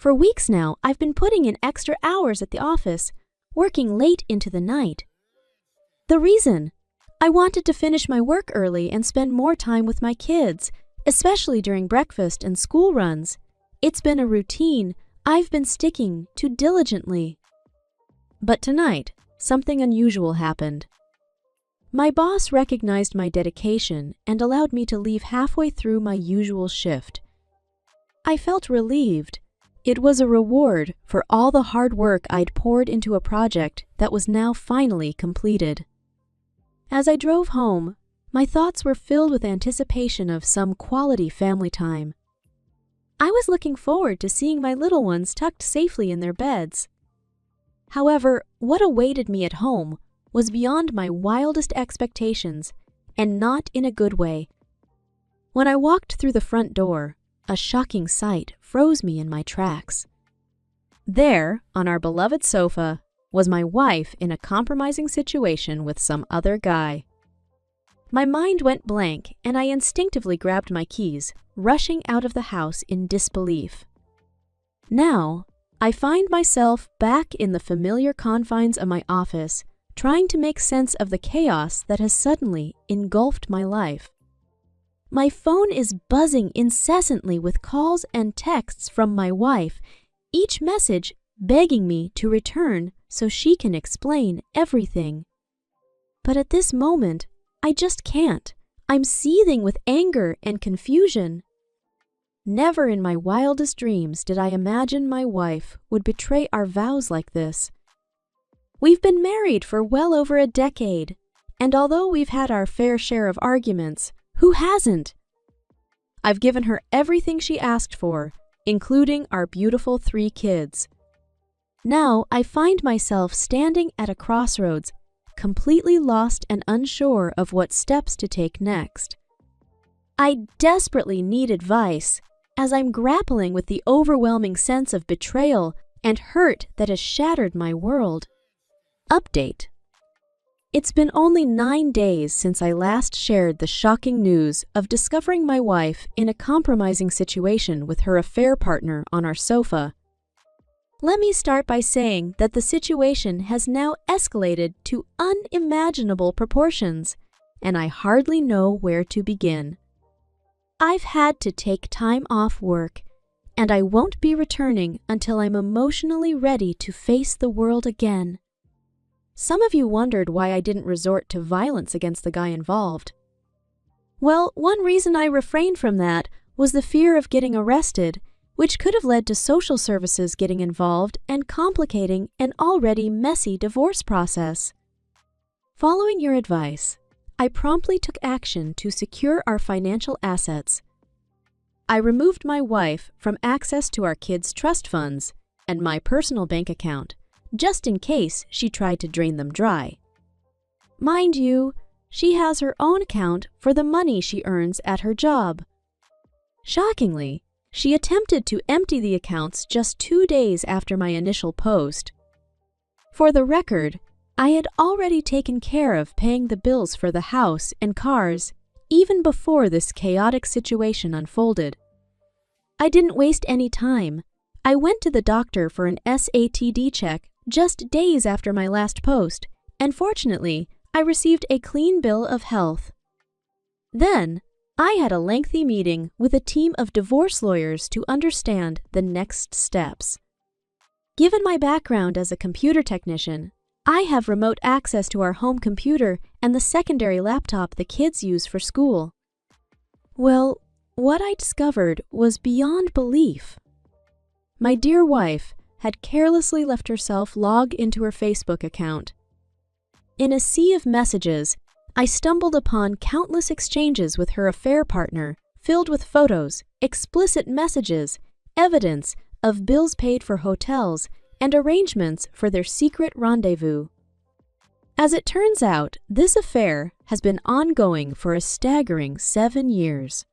For weeks now, I've been putting in extra hours at the office, working late into the night. The reason? I wanted to finish my work early and spend more time with my kids, especially during breakfast and school runs. It's been a routine I've been sticking to diligently. But tonight, something unusual happened. My boss recognized my dedication and allowed me to leave halfway through my usual shift. I felt relieved. It was a reward for all the hard work I'd poured into a project that was now finally completed. As I drove home, my thoughts were filled with anticipation of some quality family time. I was looking forward to seeing my little ones tucked safely in their beds. However, what awaited me at home was beyond my wildest expectations, and not in a good way. When I walked through the front door, a shocking sight froze me in my tracks. There, on our beloved sofa, was my wife in a compromising situation with some other guy. My mind went blank, and I instinctively grabbed my keys, rushing out of the house in disbelief. Now, I find myself back in the familiar confines of my office, trying to make sense of the chaos that has suddenly engulfed my life. My phone is buzzing incessantly with calls and texts from my wife, each message begging me to return so she can explain everything. But at this moment, I just can't. I'm seething with anger and confusion. Never in my wildest dreams did I imagine my wife would betray our vows like this. We've been married for well over a decade, and although we've had our fair share of arguments, who hasn't? I've given her everything she asked for, including our beautiful 3 kids. Now I find myself standing at a crossroads, completely lost and unsure of what steps to take next. I desperately need advice, as I'm grappling with the overwhelming sense of betrayal and hurt that has shattered my world. Update. It's been only 9 days since I last shared the shocking news of discovering my wife in a compromising situation with her affair partner on our sofa. Let me start by saying that the situation has now escalated to unimaginable proportions, and I hardly know where to begin. I've had to take time off work, and I won't be returning until I'm emotionally ready to face the world again. Some of you wondered why I didn't resort to violence against the guy involved. Well, one reason I refrained from that was the fear of getting arrested, which could have led to social services getting involved and complicating an already messy divorce process. Following your advice, I promptly took action to secure our financial assets. I removed my wife from access to our kids' trust funds and my personal bank account, just in case she tried to drain them dry. Mind you, she has her own account for the money she earns at her job. Shockingly, she attempted to empty the accounts just 2 days after my initial post. For the record, I had already taken care of paying the bills for the house and cars even before this chaotic situation unfolded. I didn't waste any time. I went to the doctor for an SATD check just days after my last post, and fortunately, I received a clean bill of health. Then, I had a lengthy meeting with a team of divorce lawyers to understand the next steps. Given my background as a computer technician, I have remote access to our home computer and the secondary laptop the kids use for school. Well, what I discovered was beyond belief. My dear wife had carelessly left herself log into her Facebook account. In a sea of messages, I stumbled upon countless exchanges with her affair partner, filled with photos, explicit messages, evidence of bills paid for hotels, and arrangements for their secret rendezvous. As it turns out, this affair has been ongoing for a staggering 7 years.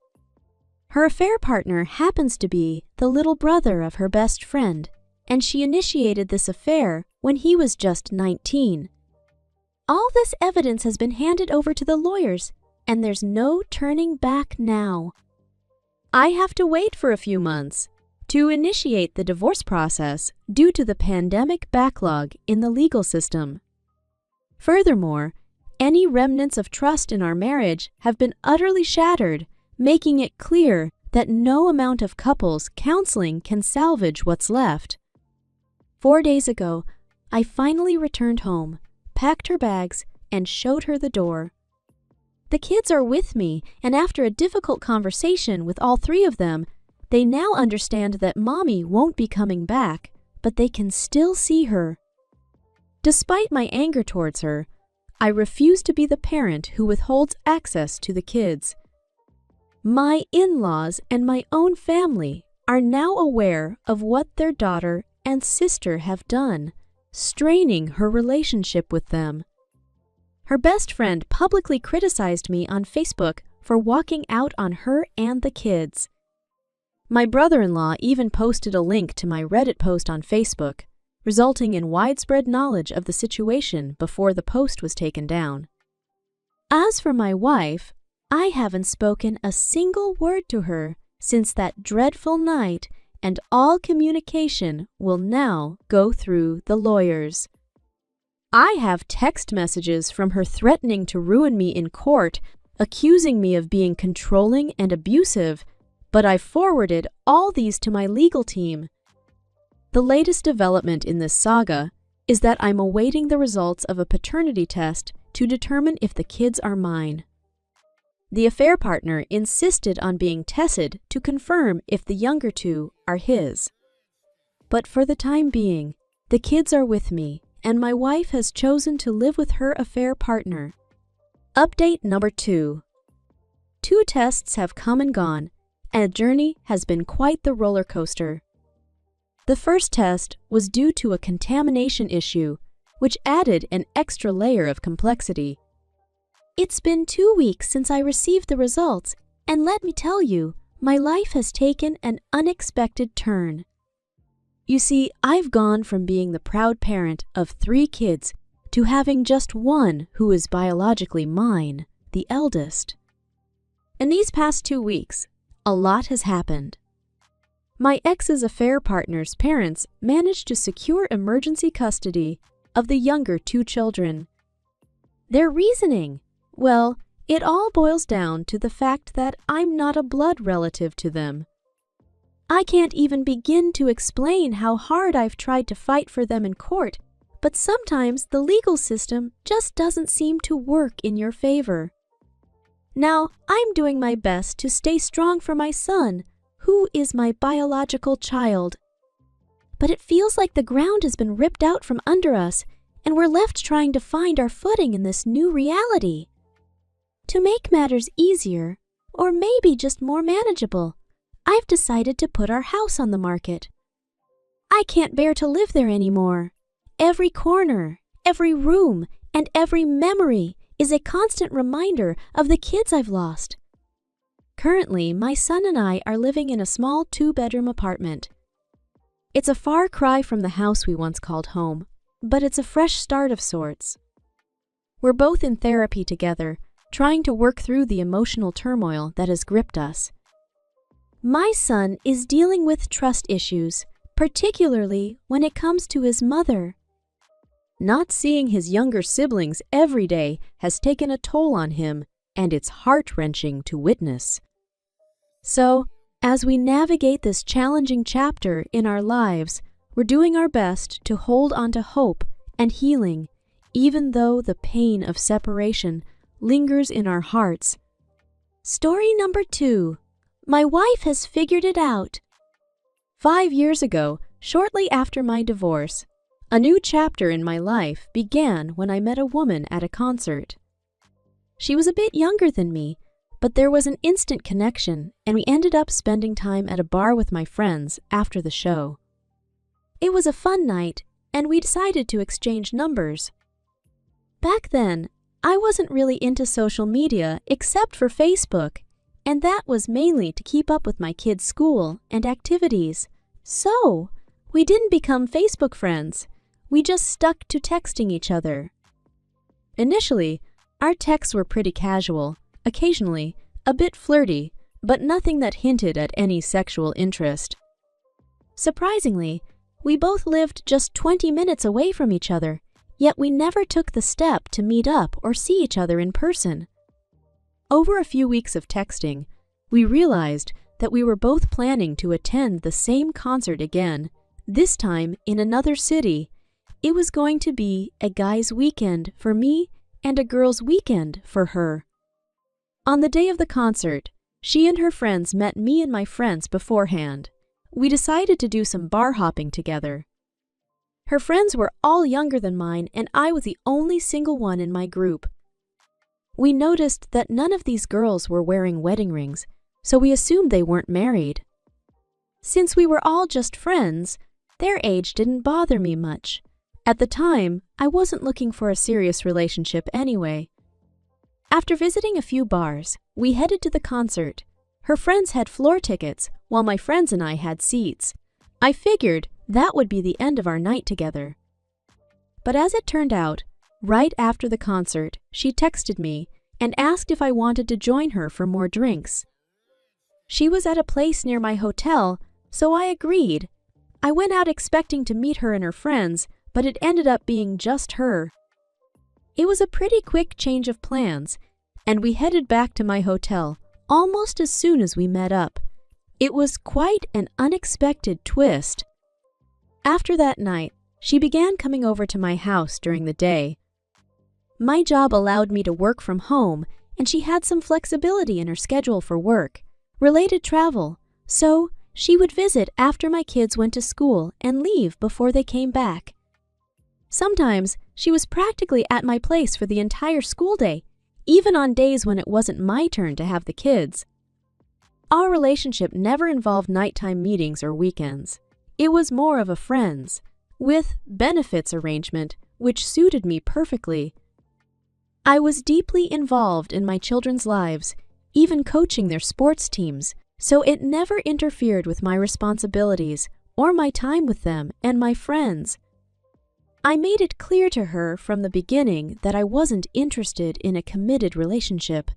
Her affair partner happens to be the little brother of her best friend, and she initiated this affair when he was just 19. All this evidence has been handed over to the lawyers, and there's no turning back now. I have to wait for a few months, to initiate the divorce process due to the pandemic backlog in the legal system. Furthermore, any remnants of trust in our marriage have been utterly shattered, making it clear that no amount of couples counseling can salvage what's left. 4 days ago, I finally returned home, packed her bags, and showed her the door. The kids are with me, and after a difficult conversation with all 3 of them, they now understand that Mommy won't be coming back, but they can still see her. Despite my anger towards her, I refuse to be the parent who withholds access to the kids. My in-laws and my own family are now aware of what their daughter and sister have done, straining her relationship with them. Her best friend publicly criticized me on Facebook for walking out on her and the kids. My brother-in-law even posted a link to my Reddit post on Facebook, resulting in widespread knowledge of the situation before the post was taken down. As for my wife, I haven't spoken a single word to her since that dreadful night, and all communication will now go through the lawyers. I have text messages from her threatening to ruin me in court, accusing me of being controlling and abusive, but I forwarded all these to my legal team. The latest development in this saga is that I'm awaiting the results of a paternity test to determine if the kids are mine. The affair partner insisted on being tested to confirm if the younger 2 are his. But for the time being, the kids are with me, and my wife has chosen to live with her affair partner. Update number 2. 2 tests have come and gone, and the journey has been quite the roller coaster. The first test was due to a contamination issue, which added an extra layer of complexity. It's been 2 weeks since I received the results, and let me tell you, my life has taken an unexpected turn. You see, I've gone from being the proud parent of 3 kids to having just one who is biologically mine, the eldest. In these past 2 weeks, a lot has happened. My ex's affair partner's parents managed to secure emergency custody of the younger 2 children. Their reasoning? Well, it all boils down to the fact that I'm not a blood relative to them. I can't even begin to explain how hard I've tried to fight for them in court, but sometimes the legal system just doesn't seem to work in your favor. Now, I'm doing my best to stay strong for my son, who is my biological child. But it feels like the ground has been ripped out from under us, and we're left trying to find our footing in this new reality. To make matters easier, or maybe just more manageable, I've decided to put our house on the market. I can't bear to live there anymore. Every corner, every room, and every memory is a constant reminder of the kids I've lost. Currently, my son and I are living in a small 2-bedroom apartment. It's a far cry from the house we once called home, but it's a fresh start of sorts. We're both in therapy together, trying to work through the emotional turmoil that has gripped us. My son is dealing with trust issues, particularly when it comes to his mother. Not seeing his younger siblings every day has taken a toll on him, and it's heart-wrenching to witness. So, as we navigate this challenging chapter in our lives, we're doing our best to hold on to hope and healing, even though the pain of separation lingers in our hearts. Story number 2. My wife has figured it out. 5 years ago, shortly after my divorce, a new chapter in my life began when I met a woman at a concert. She was a bit younger than me, but there was an instant connection, and we ended up spending time at a bar with my friends after the show. It was a fun night, and we decided to exchange numbers. Back then, I wasn't really into social media except for Facebook, and that was mainly to keep up with my kids' school and activities. So, we didn't become Facebook friends. We just stuck to texting each other. Initially, our texts were pretty casual, occasionally a bit flirty, but nothing that hinted at any sexual interest. Surprisingly, we both lived just 20 minutes away from each other, yet we never took the step to meet up or see each other in person. Over a few weeks of texting, we realized that we were both planning to attend the same concert again, this time in another city. It was going to be a guy's weekend for me and a girl's weekend for her. On the day of the concert, she and her friends met me and my friends beforehand. We decided to do some bar hopping together. Her friends were all younger than mine, and I was the only single one in my group. We noticed that none of these girls were wearing wedding rings, so we assumed they weren't married. Since we were all just friends, their age didn't bother me much. At the time, I wasn't looking for a serious relationship anyway. After visiting a few bars, we headed to the concert. Her friends had floor tickets, while my friends and I had seats. I figured that would be the end of our night together. But as it turned out, right after the concert, she texted me and asked if I wanted to join her for more drinks. She was at a place near my hotel, so I agreed. I went out expecting to meet her and her friends, but it ended up being just her. It was a pretty quick change of plans, and we headed back to my hotel almost as soon as we met up. It was quite an unexpected twist. After that night, she began coming over to my house during the day. My job allowed me to work from home, and she had some flexibility in her schedule for work, related travel, so she would visit after my kids went to school and leave before they came back. Sometimes she was practically at my place for the entire school day, even on days when it wasn't my turn to have the kids. Our relationship never involved nighttime meetings or weekends. It was more of a friends, with benefits arrangement, which suited me perfectly. I was deeply involved in my children's lives, even coaching their sports teams, so it never interfered with my responsibilities or my time with them and my friends. I made it clear to her from the beginning that I wasn't interested in a committed relationship,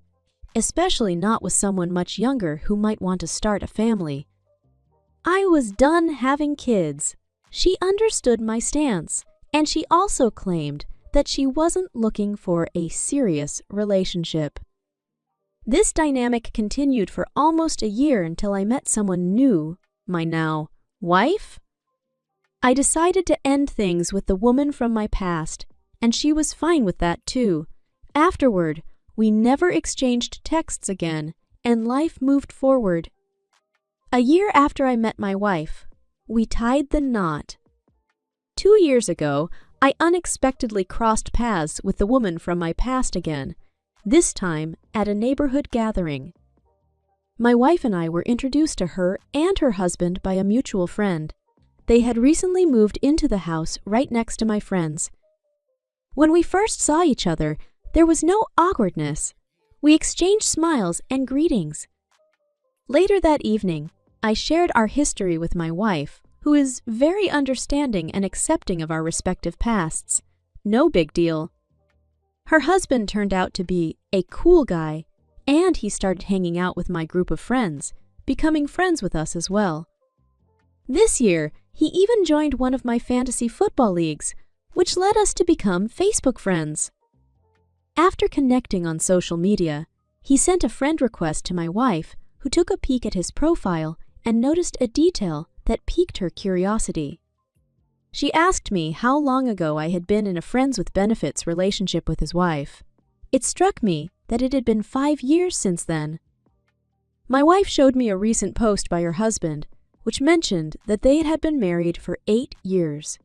especially not with someone much younger who might want to start a family. I was done having kids. She understood my stance, and she also claimed that she wasn't looking for a serious relationship. This dynamic continued for almost a year until I met someone new, my now wife. I decided to end things with the woman from my past, and she was fine with that too. Afterward, we never exchanged texts again, and life moved forward. A year after I met my wife, we tied the knot. 2 years ago, I unexpectedly crossed paths with the woman from my past again, this time at a neighborhood gathering. My wife and I were introduced to her and her husband by a mutual friend. They had recently moved into the house right next to my friends. When we first saw each other, there was no awkwardness. We exchanged smiles and greetings. Later that evening, I shared our history with my wife, who is very understanding and accepting of our respective pasts. No big deal. Her husband turned out to be a cool guy, and he started hanging out with my group of friends, becoming friends with us as well. This year, he even joined one of my fantasy football leagues, which led us to become Facebook friends. After connecting on social media, he sent a friend request to my wife, who took a peek at his profile and noticed a detail that piqued her curiosity. She asked me how long ago I had been in a friends with benefits relationship with his wife. It struck me that it had been 5 years since then. My wife showed me a recent post by her husband, which mentioned that they had been married for 8 years.